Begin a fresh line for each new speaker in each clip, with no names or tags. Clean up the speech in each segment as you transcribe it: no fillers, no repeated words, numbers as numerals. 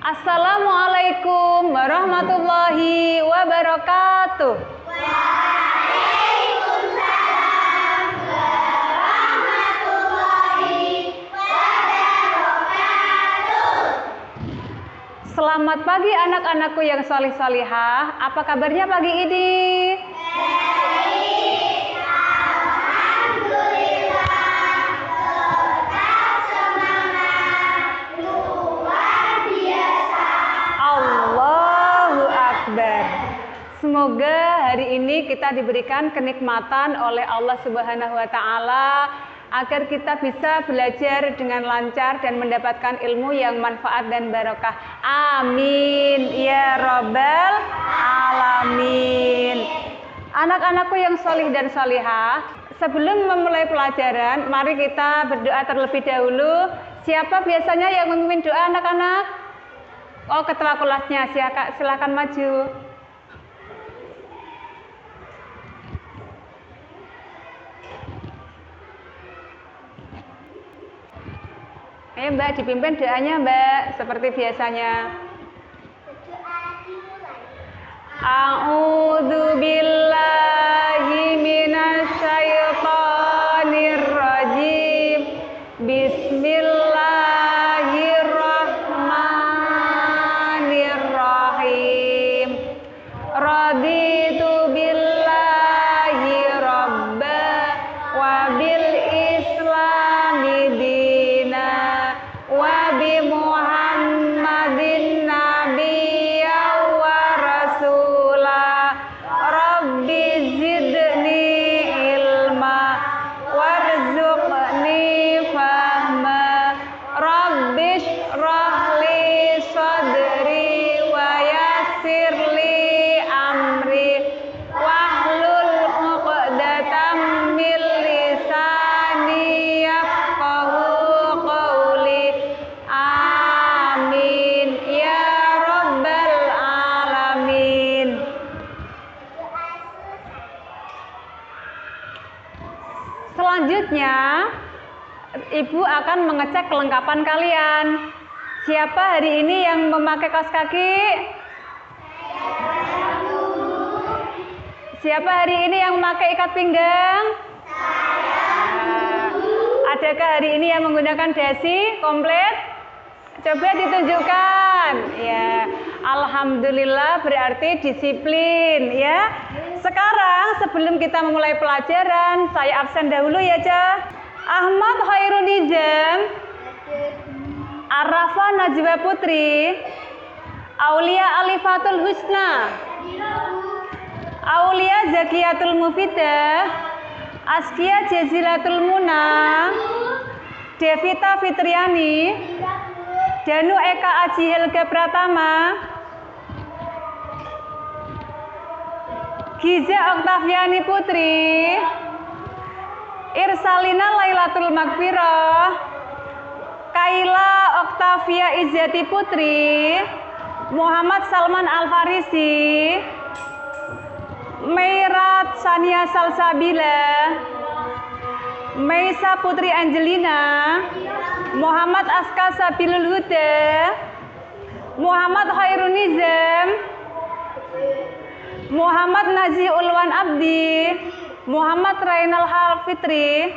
Assalamualaikum warahmatullahi wabarakatuh.
Waalaikumsalam warahmatullahi wabarakatuh.
Selamat pagi anak-anakku yang solih-solihah. Apa kabarnya pagi ini?
Baik, alhamdulillah. Tetap semangat, luar biasa.
Allahu Akbar. Semoga hari ini kita diberikan kenikmatan oleh Allah Subhanahu wa Ta'ala agar kita bisa belajar dengan lancar dan mendapatkan ilmu yang manfaat dan barokah. Amin ya Rabbal Alamin. Anak-anakku yang solih dan solihah, sebelum memulai pelajaran, mari kita berdoa terlebih dahulu. Siapa biasanya yang memimpin doa anak-anak? Oh, ketua kelasnya, silakan maju. Ayo Mbak, dipimpin doanya Mbak, seperti biasanya. A'udzu billahi minasyaitonir rajim. Bismillahirrahmanirrahim. Raditu billahi rabba wa bil islami dina wa bi Muhammadin nabiyya wa rasula. Rabbi zidni ilma warzuqni fahma. Rabbi shrah li sadri wa yassir li amri wahlul 'uqdatam min lisani yafqahu qawli. Amin ya rabbal alamin. Selanjutnya, Ibu akan mengecek kelengkapan kalian. Siapa hari ini yang memakai kaos kaki? Siapa hari ini yang memakai ikat pinggang? Adakah hari ini yang menggunakan dasi komplit? Coba ditunjukkan. Ya, alhamdulillah berarti disiplin ya. Sekarang sebelum kita memulai pelajaran, saya absen dahulu ya, Cah. Ahmad Khairul Nizam, Arafa Najwa Putri, Aulia Alifatul Husna, Aulia Zakiyatul Mufidah, Askia Jazilatul Muna, Devita Fitriani, Danu Eka Aji Helga Pratama, Giza Oktaviani Putri, Irsalina Lailatul Magfirah, Kaila Oktavia Izzati Putri, Muhammad Salman Al-Farisi, Meirat Sania Salsabila, Meisa Putri Angelina, Muhammad Aska Sabilul Huda, Muhammad Khairun Nizam, Muhammad Nazi Ulwan Abdi, Muhammad Rainal Halfitri,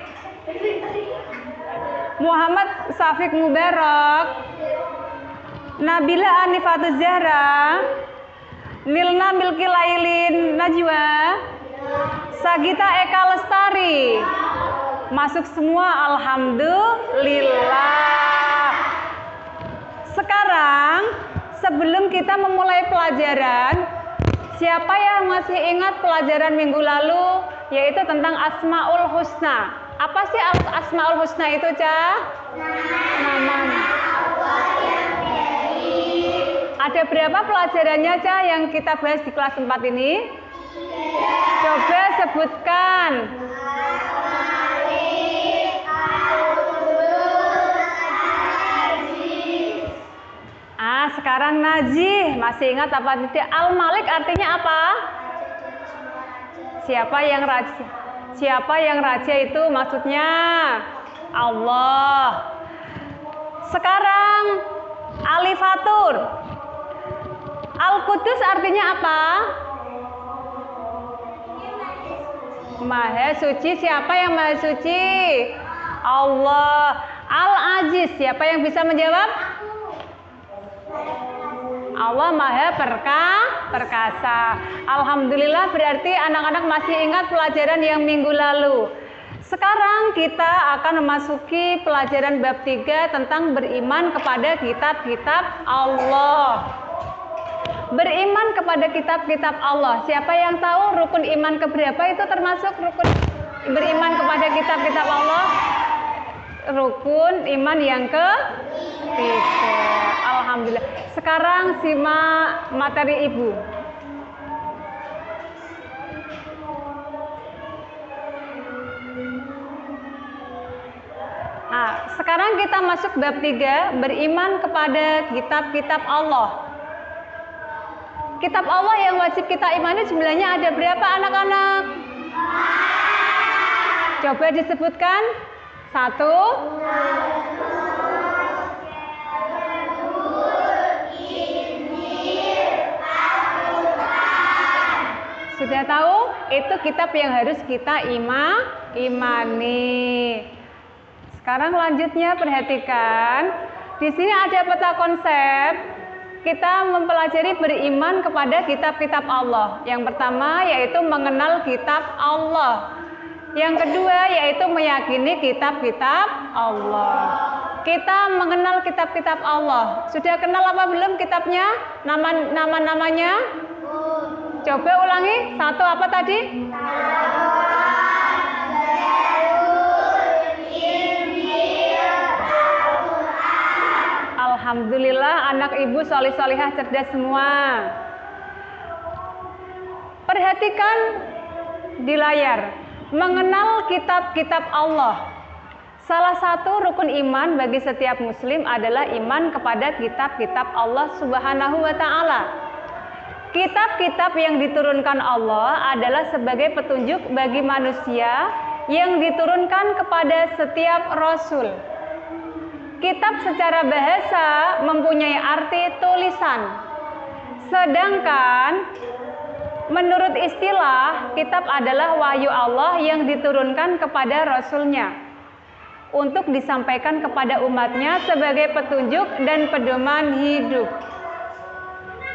Muhammad Syafiq Mubarak, Nabila Anifatul Zahra, Nilna Milki Lailin Najwa, Sagita Eka Lestari. Masuk semua, alhamdulillah. Sekarang sebelum kita memulai pelajaran, siapa yang masih ingat pelajaran minggu lalu, yaitu tentang Asmaul Husna? Apa sih Asmaul Husna itu, Cah? Nama. Ada berapa pelajarannya, Cah, yang kita bahas di kelas 4 ini? Coba sebutkan. Sekarang Najih, masih ingat apa tidak? Al-Malik artinya apa? Siapa yang raja? Siapa yang raja itu maksudnya? Allah. Sekarang Alifatur. Al-Qudus artinya apa? Maha suci. Siapa yang maha suci? Allah. Al-Aziz. Siapa yang bisa menjawab? Allah maha perkasa. Alhamdulillah, berarti anak-anak masih ingat pelajaran yang minggu lalu. Sekarang kita akan memasuki pelajaran bab 3 tentang beriman kepada kitab-kitab Allah. Beriman kepada kitab-kitab Allah. Siapa yang tahu rukun iman keberapa itu termasuk rukun beriman kepada kitab-kitab Allah? Rukun iman yang ketiga. Alhamdulillah. Sekarang simak materi Ibu. Sekarang kita masuk bab 3, beriman kepada kitab-kitab Allah. Kitab Allah yang wajib kita imani jumlahnya ada berapa anak-anak? Coba disebutkan. 1. Sudah tahu? Itu kitab yang harus kita imani. Sekarang lanjutnya perhatikan. Di sini ada peta konsep. Kita mempelajari beriman kepada kitab-kitab Allah. Yang pertama yaitu mengenal kitab Allah. Yang kedua yaitu meyakini kitab-kitab Allah. Kita mengenal kitab-kitab Allah. Sudah kenal apa belum kitabnya? Nama-namanya? Coba ulangi. 1 apa tadi? Alhamdulillah, anak ibu solih-solihah cerdas semua. Perhatikan di layar. Mengenal kitab-kitab Allah. Salah satu rukun iman bagi setiap muslim adalah iman kepada kitab-kitab Allah Subhanahu wa Ta'ala. Kitab-kitab yang diturunkan Allah adalah sebagai petunjuk bagi manusia yang diturunkan kepada setiap rasul. Kitab secara bahasa mempunyai arti tulisan. Sedangkan menurut istilah, kitab adalah wahyu Allah yang diturunkan kepada rasulnya untuk disampaikan kepada umatnya sebagai petunjuk dan pedoman hidup.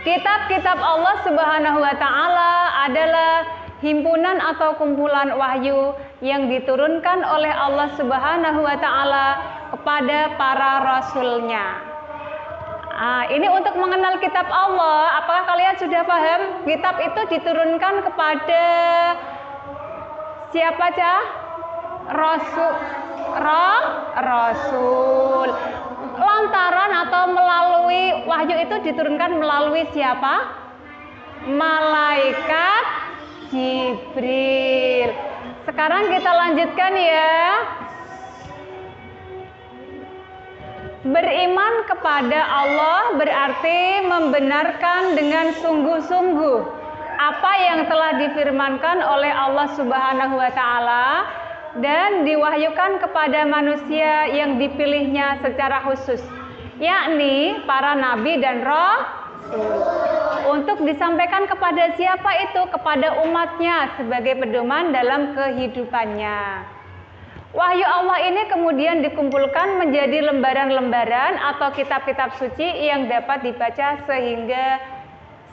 Kitab-kitab Allah Subhanahu wa Ta'ala adalah himpunan atau kumpulan wahyu yang diturunkan oleh Allah Subhanahu wa Ta'ala kepada para rasulnya. Ini untuk mengenal kitab Allah. Apakah kalian sudah paham? Kitab itu diturunkan kepada siapa cah? Rasul. Lantaran atau melalui wahyu itu diturunkan melalui siapa? Malaikat Jibril. Sekarang kita lanjutkan ya. Beriman kepada Allah berarti membenarkan dengan sungguh-sungguh apa yang telah difirmankan oleh Allah Subhanahu wa Ta'ala dan diwahyukan kepada manusia yang dipilihnya secara khusus, yakni para nabi dan rasul, untuk disampaikan kepada siapa itu? Kepada umatnya sebagai pedoman dalam kehidupannya. Wahyu Allah ini kemudian dikumpulkan menjadi lembaran-lembaran atau kitab-kitab suci yang dapat dibaca sehingga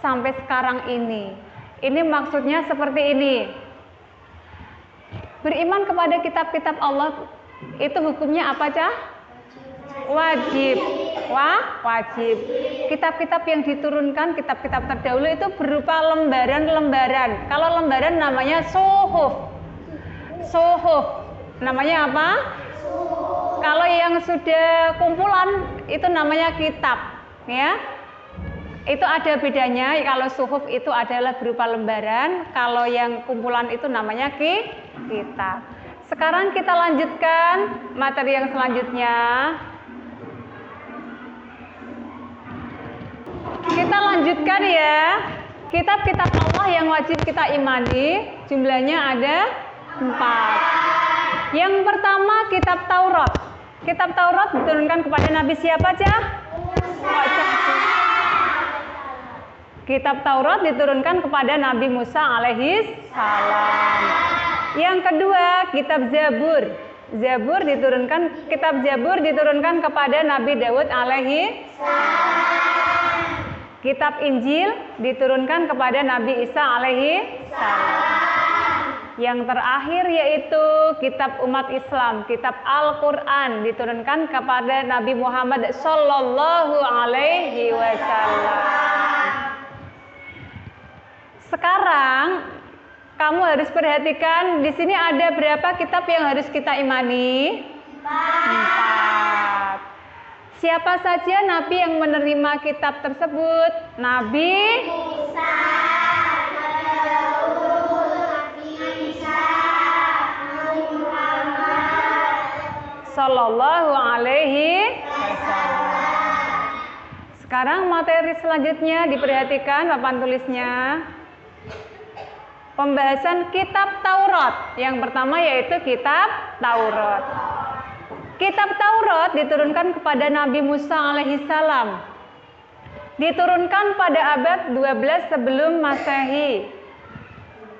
sampai sekarang ini. Ini maksudnya seperti ini. Beriman kepada kitab-kitab Allah itu hukumnya apa, Cah? Wajib. Wajib. Kitab-kitab yang diturunkan, kitab-kitab terdahulu itu berupa lembaran-lembaran. Kalau lembaran namanya suhuf. Namanya apa? Kalau yang sudah kumpulan itu namanya kitab, ya. Itu ada bedanya. Kalau suhuf itu adalah berupa lembaran, kalau yang kumpulan itu namanya kitab. Sekarang kita lanjutkan materi yang selanjutnya. Kita lanjutkan ya. Kitab-kitab Allah yang wajib kita imani jumlahnya ada 4. Yang pertama kitab Taurat. Kitab Taurat diturunkan kepada Nabi siapa, Cah? Kok cepet? Kitab Taurat diturunkan kepada Nabi Musa alaihi salam. Yang kedua, kitab Zabur. Kitab Zabur diturunkan kepada Nabi Daud alaihi salam. Kitab Injil diturunkan kepada Nabi Isa alaihi salam. Yang terakhir yaitu kitab umat Islam, kitab Al-Qur'an diturunkan kepada Nabi Muhammad sallallahu alaihi wasallam. Sekarang kamu harus perhatikan di sini ada berapa kitab yang harus kita imani? 4. Siapa saja nabi yang menerima kitab tersebut? Nabi
Musa, Nabi Isa, Nabi Muhammad
sallallahu alaihi wasallam. Sekarang materi selanjutnya diperhatikan papan tulisnya. Pembahasan kitab Taurat. Yang pertama yaitu kitab Taurat. Kitab Taurat diturunkan kepada Nabi Musa alaihi salam. Diturunkan pada abad 12 sebelum Masehi.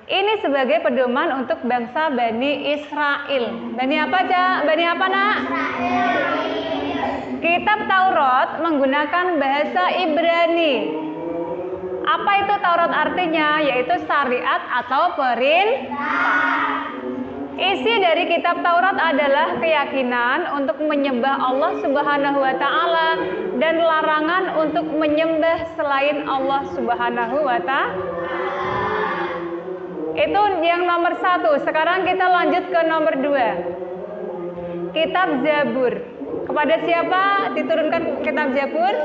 Ini sebagai pedoman untuk bangsa Bani Israel. Bani apa, Cak? Bani apa, Nak? Kitab Taurat menggunakan bahasa Ibrani. Apa itu Taurat artinya? Yaitu syariat atau perintah. Isi dari kitab Taurat adalah keyakinan untuk menyembah Allah Subhanahu wa taala dan larangan untuk menyembah selain Allah Subhanahu wa taala. Itu yang nomor 1. Sekarang kita lanjut ke nomor 2. Kitab Zabur. Kepada siapa diturunkan kitab Zabur?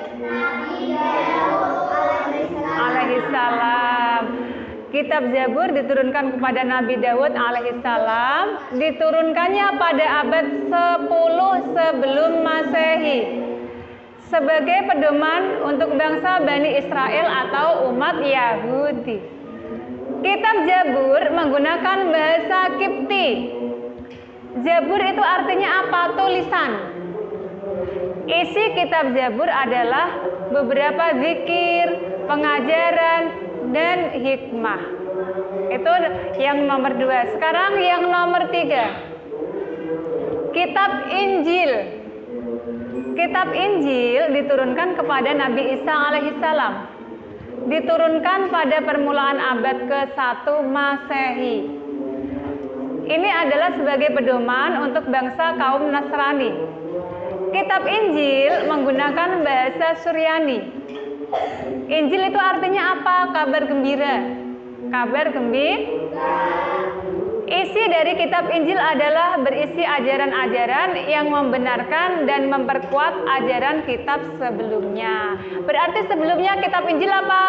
Alaihissalam. Kitab Zabur diturunkan kepada Nabi Daud alaihissalam. Diturunkannya pada abad 10 sebelum Masehi sebagai pedoman untuk bangsa Bani Israel atau umat Yahudi. Kitab Zabur menggunakan bahasa Kipti. Zabur itu artinya apa? Tulisan. Isi kitab Zabur adalah beberapa zikir, pengajaran, dan hikmah. Itu yang nomor 2. Sekarang yang nomor 3. Kitab Injil. Kitab Injil diturunkan kepada Nabi Isa alaihissalam. Diturunkan pada permulaan abad ke-1 Masehi. Ini adalah sebagai pedoman untuk bangsa kaum Nasrani. Kitab Injil menggunakan bahasa Suryani. Injil itu artinya apa? Kabar gembira. Kabar gembira. Isi dari kitab Injil adalah berisi ajaran-ajaran yang membenarkan dan memperkuat ajaran kitab sebelumnya. Berarti sebelumnya kitab Injil apa?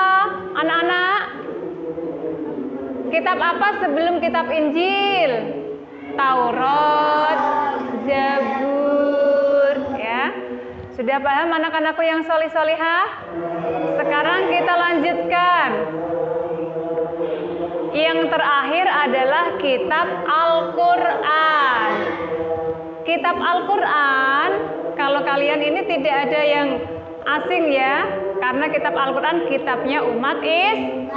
Anak-anak? Kitab apa sebelum kitab Injil? Taurat, Zabur, ya. Sudah paham anak-anakku yang solih-solihah? Sekarang kita lanjutkan. Yang terakhir adalah kitab Al-Quran. Kitab Al-Quran, kalau kalian ini tidak ada yang asing ya, karena kitab Al-Quran kitabnya umat Islam.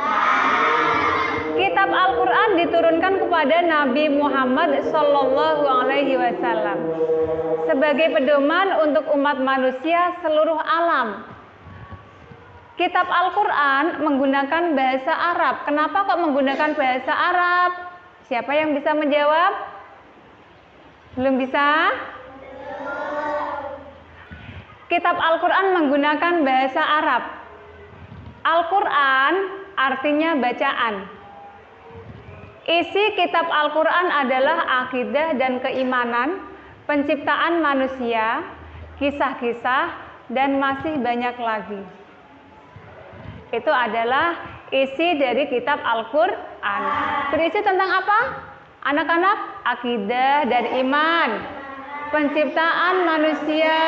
Kitab Al-Quran diturunkan kepada Nabi Muhammad Sallallahu Alaihi Wasallam sebagai pedoman untuk umat manusia seluruh alam. Kitab Al-Quran menggunakan bahasa Arab. Kenapa kok menggunakan bahasa Arab? Siapa yang bisa menjawab? Belum bisa? Kitab Al-Quran menggunakan bahasa Arab. Al-Quran artinya bacaan. Isi kitab Al-Quran adalah akidah dan keimanan, penciptaan manusia, kisah-kisah, dan masih banyak lagi. Itu adalah isi dari kitab Al-Quran. Berisi tentang apa? Anak-anak, akidah dan iman, penciptaan manusia,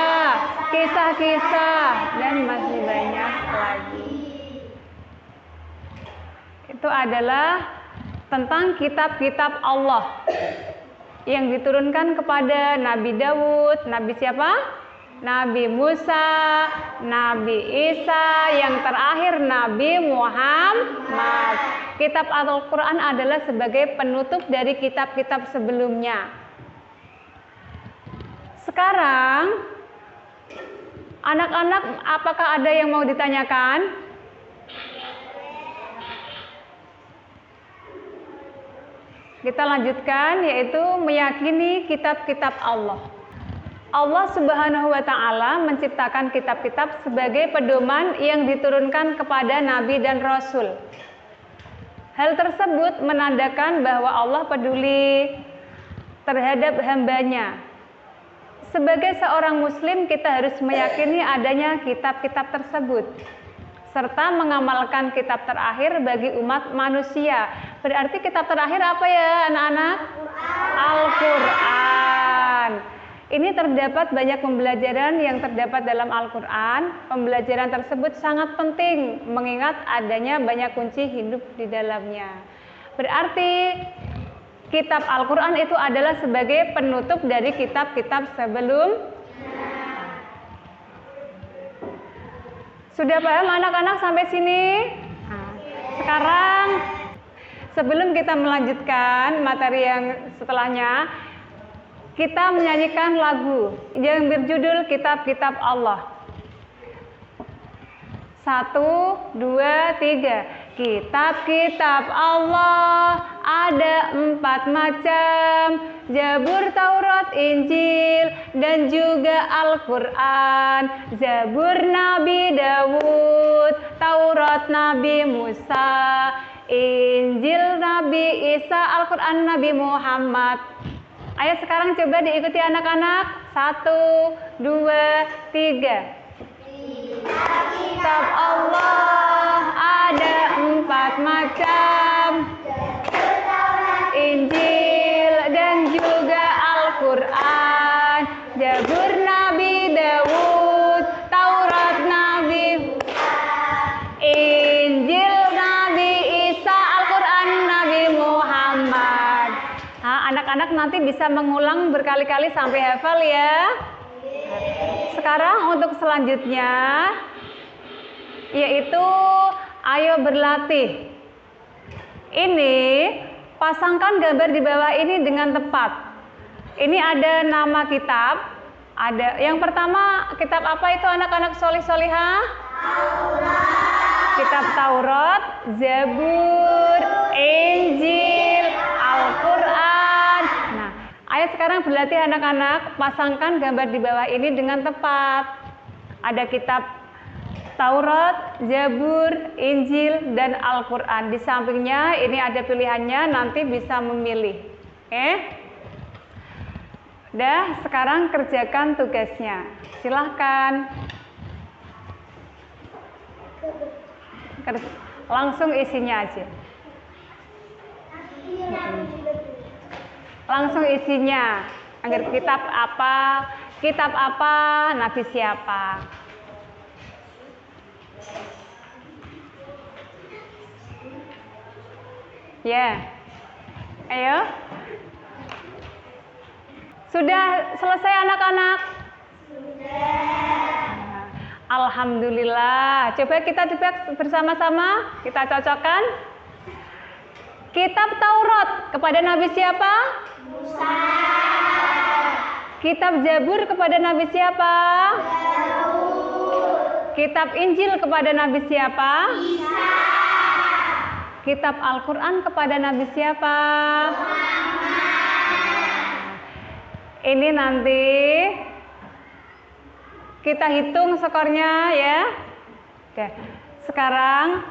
kisah-kisah, dan masih banyak lagi. Itu adalah tentang kitab-kitab Allah yang diturunkan kepada Nabi Daud. Nabi siapa? Nabi Musa, Nabi Isa, yang terakhir Nabi Muhammad. Kitab Al-Quran adalah sebagai penutup dari kitab-kitab sebelumnya. Sekarang, anak-anak, apakah ada yang mau ditanyakan? Kita lanjutkan, yaitu meyakini kitab-kitab Allah. Allah Subhanahu wa Ta'ala menciptakan kitab-kitab sebagai pedoman yang diturunkan kepada nabi dan rasul. Hal tersebut menandakan bahwa Allah peduli terhadap hambanya. Sebagai seorang muslim, kita harus meyakini adanya kitab-kitab tersebut serta mengamalkan kitab terakhir bagi umat manusia. Berarti kitab terakhir apa ya anak-anak? Al-Quran. Ini terdapat banyak pembelajaran yang terdapat dalam Al-Quran. Pembelajaran tersebut sangat penting mengingat adanya banyak kunci hidup di dalamnya. Berarti kitab Al-Quran itu adalah sebagai penutup dari kitab-kitab sebelum. Sudah paham anak-anak sampai sini? Sekarang sebelum kita melanjutkan materi yang setelahnya, kita menyanyikan lagu yang berjudul Kitab-Kitab Allah. 1, 2, 3. Kitab-kitab Allah ada 4 macam, Zabur, Taurat, Injil, dan juga Al-Quran. Zabur Nabi Dawud, Taurat Nabi Musa, Injil Nabi Isa, Al-Quran Nabi Muhammad. Ayo sekarang coba diikuti anak-anak. 1, 2, 3. Kitab Allah ada 4 macam, Injil dan juga Al-Quran. Zabur Nabi Dawud, Taurat Nabi Musa, Injil Nabi Isa, Al-Quran Nabi Muhammad. Anak-anak nanti bisa mengulang berkali-kali sampai hafal ya. Sekarang untuk selanjutnya, yaitu ayo berlatih. Ini pasangkan gambar di bawah ini dengan tepat. Ini ada nama kitab. Ada yang pertama, kitab apa itu anak-anak solih-solihah? Kitab Taurat, Zabur, Injil, Al-Quran. Nah, ayo sekarang berlatih anak-anak, pasangkan gambar di bawah ini dengan tepat. Ada kitab Taurat, Zabur, Injil, dan Al-Quran. Di sampingnya ini ada pilihannya, nanti bisa memilih. Oke? Udah, sekarang kerjakan tugasnya. Silahkan. Langsung isinya aja. Langsung isinya. Agar kitab apa, nabi siapa. Ya, ayo. Sudah selesai anak-anak? Sudah. Alhamdulillah. Coba kita coba bersama-sama, kita cocokkan. Kitab Taurat kepada nabi siapa? Musa. Kitab Zabur kepada nabi siapa? Daud. Kitab Injil kepada nabi siapa? Isa. Kitab Al-Quran kepada nabi siapa? Muhammad. Ini nanti kita hitung skornya ya. Oke. Sekarang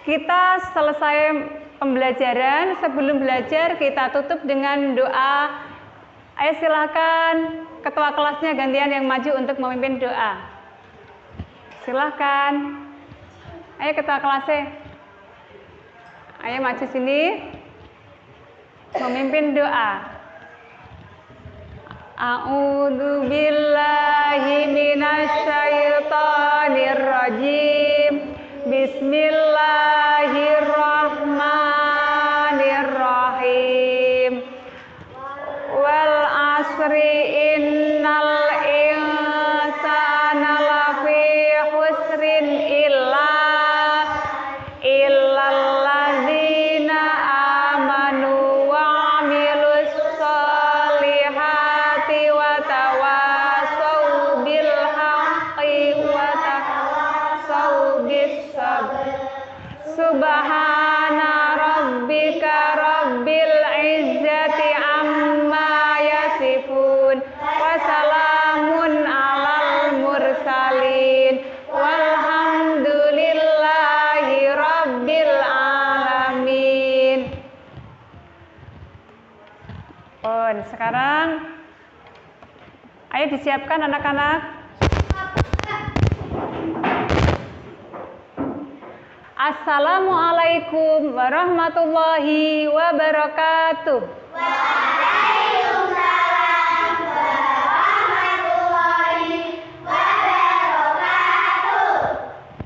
kita selesai pembelajaran. Sebelum belajar kita tutup dengan doa. Ayo silakan ketua kelasnya gantian yang maju untuk memimpin doa. Silakan. Ayo ketua kelasnya. Ayo maju sini, memimpin doa. A'udzu billahi minasyaitonir rajim. Bismillahirrahmanirrahim. Wal asri innal insana Subhana rabbika rabbil izzati amma yasifun wa salamun alal mursalin walhamdulillahi rabbil alamin. Sekarang ayo disiapkan anak-anak. Assalamualaikum warahmatullahi wabarakatuh.